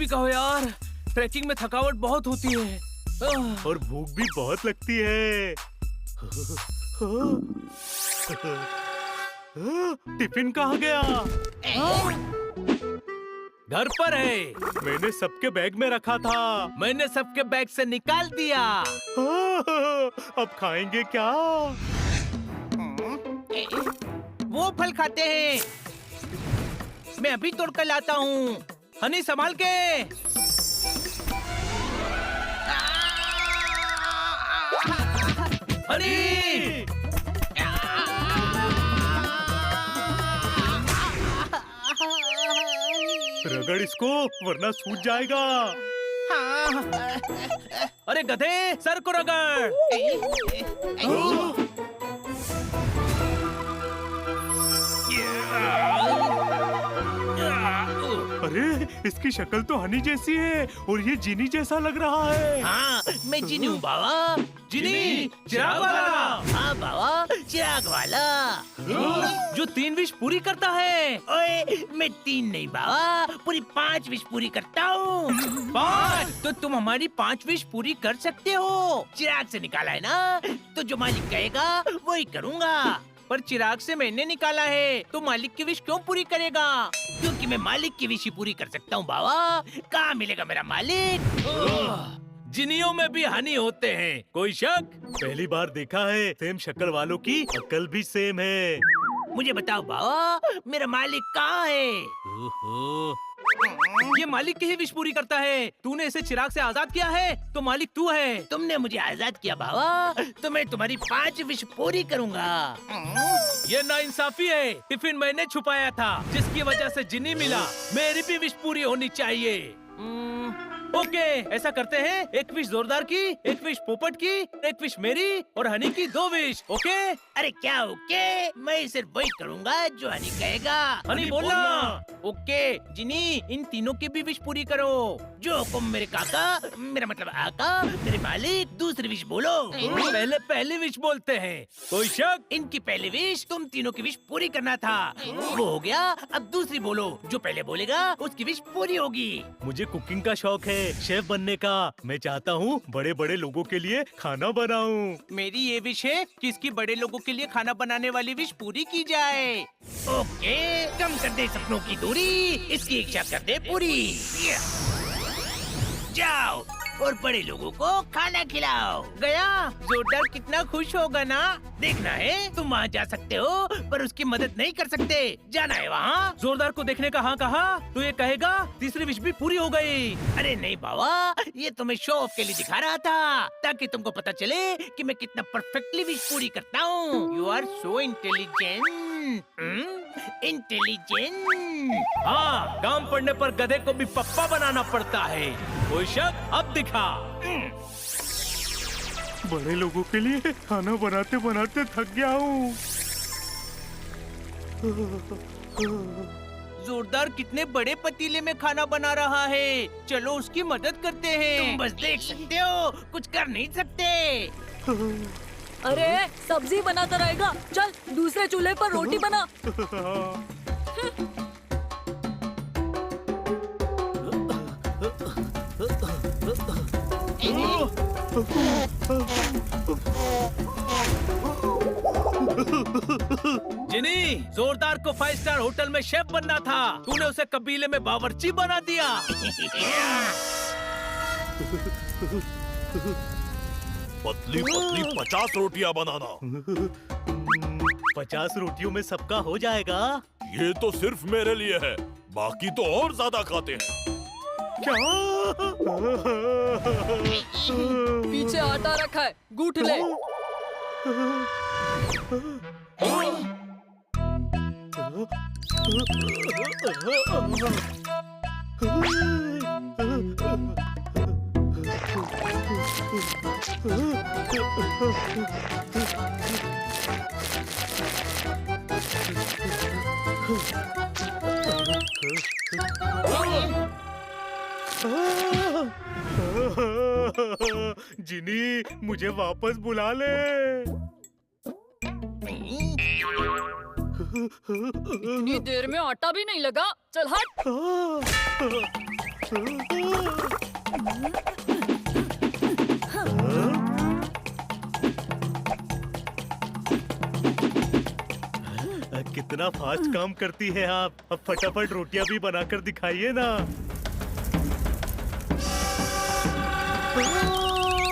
भी कहो यार, ट्रैकिंग में थकावट बहुत होती है और भूख भी बहुत लगती है। टिफिन कहाँ गया? घर पर है। मैंने सबके बैग में रखा था। मैंने सबके बैग से निकाल दिया। अब खाएंगे क्या? वो फल खाते हैं, मैं अभी तोड़ कर लाता हूँ। हनी संभाल के। हनी! रगड़ इसको वरना सूज जाएगा। अरे गधे, सर को रगड़। अरे इसकी शक्ल तो हनी जैसी है और ये जिनी जैसा लग रहा है। हाँ, मैं जिनी हूँ बाबा। जिनी, चिराग वाला। हाँ बाबा, चिराग वाला। जो 3 विश पूरी करता है। ओए, मैं 3 नहीं बाबा, पूरी 5 विश पूरी करता हूँ। 5? तो तुम हमारी 5 विश पूरी कर सकते हो। चिराग से निकाला है ना, तो जो मालिक कहेगा वही करूँगा। पर चिराग से मैंने निकाला है, तो मालिक की विश क्यों पूरी करेगा? क्योंकि मैं मालिक की विश ही पूरी कर सकता हूँ बाबा। कहाँ मिलेगा मेरा मालिक? जिनियों में भी हनी होते हैं, कोई शक? पहली बार देखा है। सेम शक्ल वालों की अक्ल भी सेम है। मुझे बताओ बाबा, मेरा मालिक कहाँ है? ये मालिक की ही विश पूरी करता है। तूने इसे चिराग से आजाद किया है, तो मालिक तू है। तुमने मुझे आजाद किया बाबा, तो मैं तुम्हारी 5 विश पूरी करूँगा। ये नाइंसाफी है। टिफिन मैंने छुपाया था, जिसकी वजह से जिनी मिला। मेरी भी विश पूरी होनी चाहिए। ओके, ऐसा करते हैं। 1 विश जोरदार की, 1 विश पोपट की, 1 विश मेरी और हनी की 2 विश। ओके? अरे क्या ओके? मैं सिर्फ वही करूँगा जो हनी कहेगा। हनी बोलना। ओके जिनी, इन तीनों की भी विश पूरी करो। जो हुक्म मेरे काका, मेरा मतलब आका, मेरे मालिक। दूसरी विश बोलो। पहले पहली विश बोलते हैं, कोई शक? इनकी पहली विश तुम तीनों की विश पूरी करना था, वो हो गया। अब दूसरी बोलो। जो पहले बोलेगा उसकी विश पूरी होगी। मुझे कुकिंग का शौक है, शेफ बनने का। मैं चाहता हूँ बड़े बड़े लोगों के लिए खाना बनाऊं। मेरी ये विश है कि इसकी बड़े लोगों के लिए खाना बनाने वाली विश पूरी की जाए। ओके, कम कर दे सपनों की दूरी, इसकी इच्छा कर दे पूरी। जाओ और बड़े लोगों को खाना खिलाओ। गया? जोरदार कितना खुश होगा ना। देखना है, तुम वहाँ जा सकते हो, पर उसकी मदद नहीं कर सकते। जाना है वहाँ। जोरदार को देखने का हाँ कहा तो ये कहेगा तीसरी विश भी पूरी हो गई। अरे नहीं बाबा, ये तुम्हें शो ऑफ के लिए दिखा रहा था, ताकि तुमको पता चले कि मैं कितना परफेक्टली विश पूरी करता हूँ। You are so intelligent. Intelligent. हाँ, काम पड़ने पर गधे को भी पप्पा बनाना पड़ता है। कोई शक? अब दिखा। बड़े लोगों के लिए खाना बनाते बनाते थक गया हूँ। जोरदार कितने बड़े पतीले में खाना बना रहा है। चलो उसकी मदद करते हैं। तुम बस देख सकते हो, कुछ कर नहीं सकते। अरे सब्जी बनाता रहेगा, चल दूसरे चूल्हे पर रोटी बना। जिनी, जोरदार को 5 स्टार होटल में शेफ बनना था, तूने उसे कबीले में बावर्ची बना दिया। पतली पतली 50 रोटियां बनाना। 50 रोटियों में सबका हो जाएगा। ये तो सिर्फ मेरे लिए है, बाकी तो और ज्यादा खाते हैं। क्या? पीछे आटा रखा है, गूंथ ले। जिनी, मुझे वापस बुला ले। इतनी देर में आटा भी नहीं लगा, चल हट। कितना फास्ट काम करती है आप। अब फटाफट रोटियां भी बनाकर दिखाइए ना।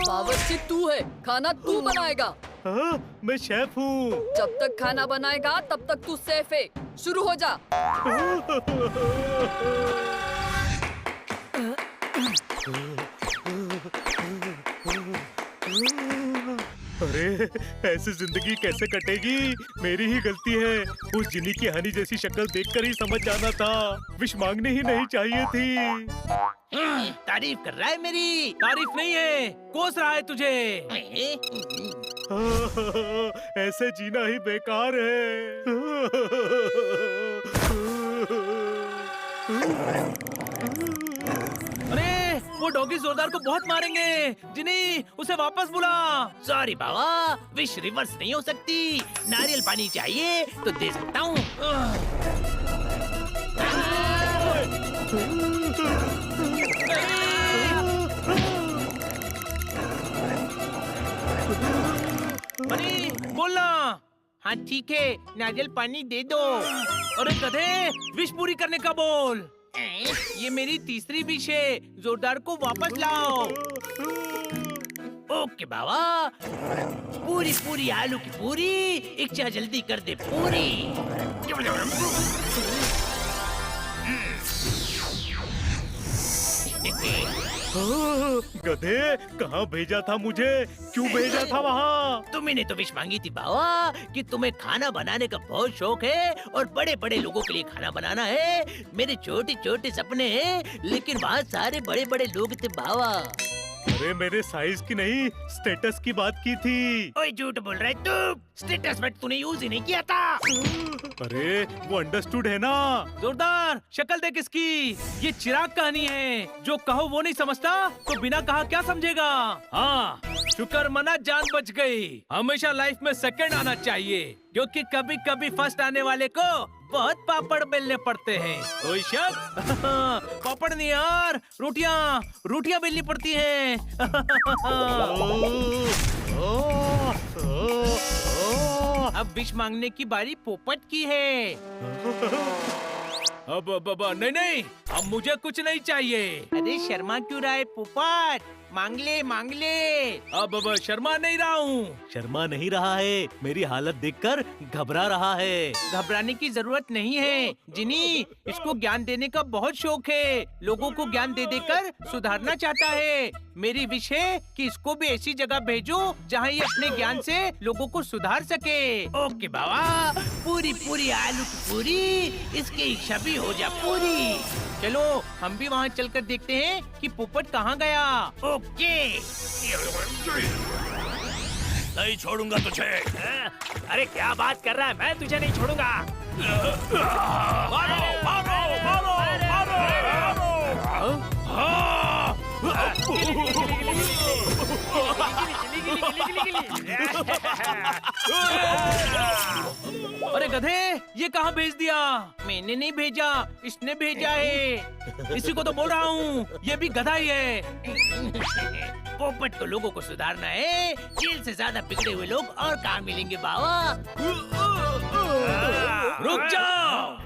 बावर्ची तू है, खाना तू बनाएगा। हाँ, मैं शेफ हूँ। जब तक खाना बनाएगा तब तक तू सेफ है। शुरू हो जा। अरे ऐसे जिंदगी कैसे कटेगी? मेरी ही गलती है। उस जिनी की हनी जैसी शक्ल देखकर ही समझ जाना था। विश मांगनी ही नहीं चाहिए थी। तारीफ कर रहा है मेरी। तारीफ नहीं है, कोस रहा है तुझे। ऐसे जीना ही बेकार है। अरे वो डॉगी जोरदार को बहुत मारेंगे। जिनी उसे वापस बुला। सॉरी बाबा, विश रिवर्स नहीं हो सकती। नारियल पानी चाहिए तो दे सकता हूँ। अरे बोलना। हाँ ठीक है, नारियल पानी दे दो। अरे गधे, विश पूरी करने का बोल। ये मेरी तीसरी विश है, जोरदार को वापस लाओ। ओके बाबा, पूरी पूरी आलू की पूरी। इच्छा जल्दी कर दे पूरी। गधे, कहाँ भेजा था मुझे? क्यों भेजा था वहाँ? तुम्ही तो विश मांगी थी बाबा कि तुम्हें खाना बनाने का बहुत शौक है और बड़े बड़े लोगों के लिए खाना बनाना है। मेरे छोटे छोटे सपने हैं, लेकिन वहाँ सारे बड़े बड़े लोग थे बाबा। अरे मेरे साइज की नहीं, स्टेटस की बात की थी। ओए झूठ बोल रहा है तू। स्टेटस में तूने यूज ही नहीं किया था। अरे वो अंडरस्टूड है ना। जोरदार, शक्ल देख इसकी। ये चिराग कहानी है। जो कहो वो नहीं समझता तो बिना कहा क्या समझेगा। हाँ, शुक्र मना, जान बच गई। हमेशा लाइफ में सेकंड आना चाहिए, क्योंकि कभी कभी फर्स्ट आने वाले को बहुत पापड़ बेलने पड़ते हैं। कोई शक? पापड़ नहीं यार, रोटियां बेलनी पड़ती हैं। अब विश मांगने की बारी पोपट की है। अब नहीं, अब मुझे कुछ नहीं चाहिए। अरे शर्मा क्यों रहा है पोपट? मांग ले। अब शर्मा नहीं रहा हूँ। शर्मा नहीं रहा है, मेरी हालत देखकर घबरा रहा है। घबराने की जरूरत नहीं है जिनी, इसको ज्ञान देने का बहुत शौक है। लोगों को ज्ञान दे देकर सुधारना चाहता है। मेरी विश है कि इसको भी ऐसी जगह भेजो जहाँ ये अपने ज्ञान से लोगों को सुधार सके। ओके बाबा, पूरी पूरी आलू की पूरी। इसकी इच्छा भी हो जा पूरी। चलो हम भी वहाँ चलकर देखते हैं कि पोपट कहाँ गया। ओके। नहीं छोड़ूंगा तुझे। अरे क्या बात कर रहा है, मैं तुझे नहीं छोड़ूंगा। अरे गधे, ये कहाँ भेज दिया? मैंने नहीं भेजा, इसने भेजा है। इसी को तो बोल रहा हूँ, ये भी गधा ही है। पोपट को लोगों को सुधारना है। जेल से ज्यादा बिगड़े हुए लोग और कहाँ मिलेंगे बाबा। रुक जाओ,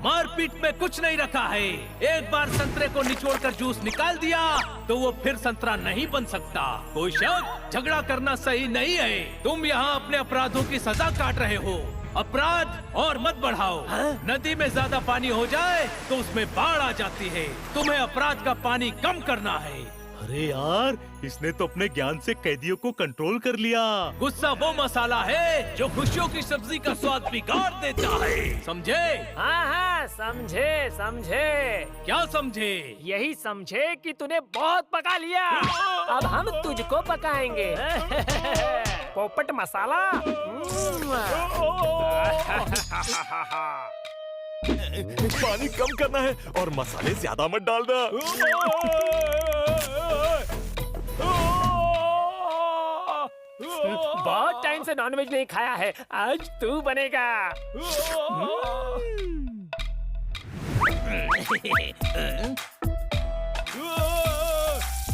मारपीट में कुछ नहीं रखा है। एक बार संतरे को निचोड़कर जूस निकाल दिया तो वो फिर संतरा नहीं बन सकता। कोई शक? झगड़ा करना सही नहीं है। तुम यहाँ अपने अपराधों की सजा काट रहे हो। अपराध और मत बढ़ाओ। नदी में ज्यादा पानी हो जाए तो उसमें बाढ़ आ जाती है। तुम्हें अपराध का पानी कम करना है। अरे यार, इसने तो अपने ज्ञान से कैदियों को कंट्रोल कर लिया। गुस्सा वो मसाला है जो खुशियों की सब्जी का स्वाद बिगाड़ देता है। समझे? हाँ, समझे। क्या समझे? यही समझे कि तूने बहुत पका लिया। अब हम तुझको पकाएंगे। पोपट मसाला। पानी कम करना है और मसाले ज्यादा मत डालना। बहुत टाइम से नॉनवेज नहीं खाया है, आज तू बनेगा।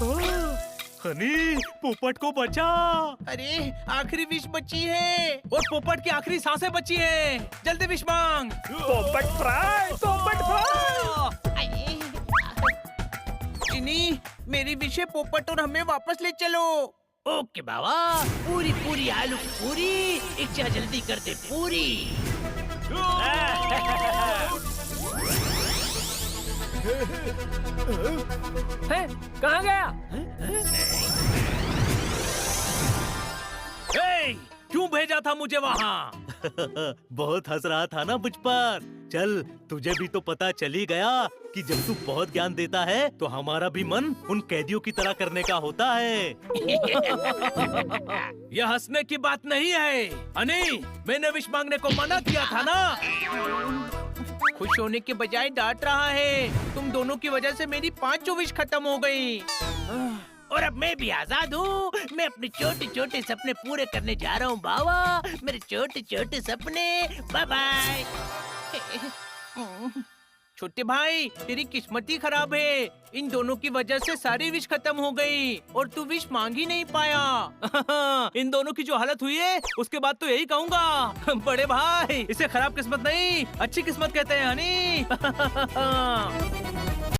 हनी, पोपट को बचा। अरे आखिरी विश बची है और पोपट की आखिरी सांसें बची है। जल्दी विश मांग। पोपट फ्राई, पोपट फ्राई। चिनी, मेरी विश है पोपट और हमें वापस ले चलो। ओके बाबा, पूरी पूरी आलू पूरी, इच्छा जल्दी कर दे पूरी। है, कहाँ गया? हे, क्यों भेजा था मुझे वहाँ? बहुत हंस रहा था ना मुझ पर। चल, तुझे भी तो पता चल ही गया कि जब तू बहुत ज्ञान देता है तो हमारा भी मन उन कैदियों की तरह करने का होता है। यह हंसने की बात नहीं है। हनी, मैंने विश मांगने को मना किया था ना। खुश होने के बजाय डांट रहा है। तुम दोनों की वजह से मेरी 5 विश खत्म हो गई। और अब मैं भी आजाद हूँ। मैं अपने छोटे छोटे सपने पूरे करने जा रहा हूँ बाबा। मेरे छोटे छोटे सपने। Bye bye. छोटे भाई, तेरी किस्मत ही खराब है। इन दोनों की वजह से सारी विश खत्म हो गई और तू विश मांग ही नहीं पाया। इन दोनों की जो हालत हुई है उसके बाद तो यही कहूँगा, बड़े भाई, इसे खराब किस्मत नहीं अच्छी किस्मत कहते हैं हनी।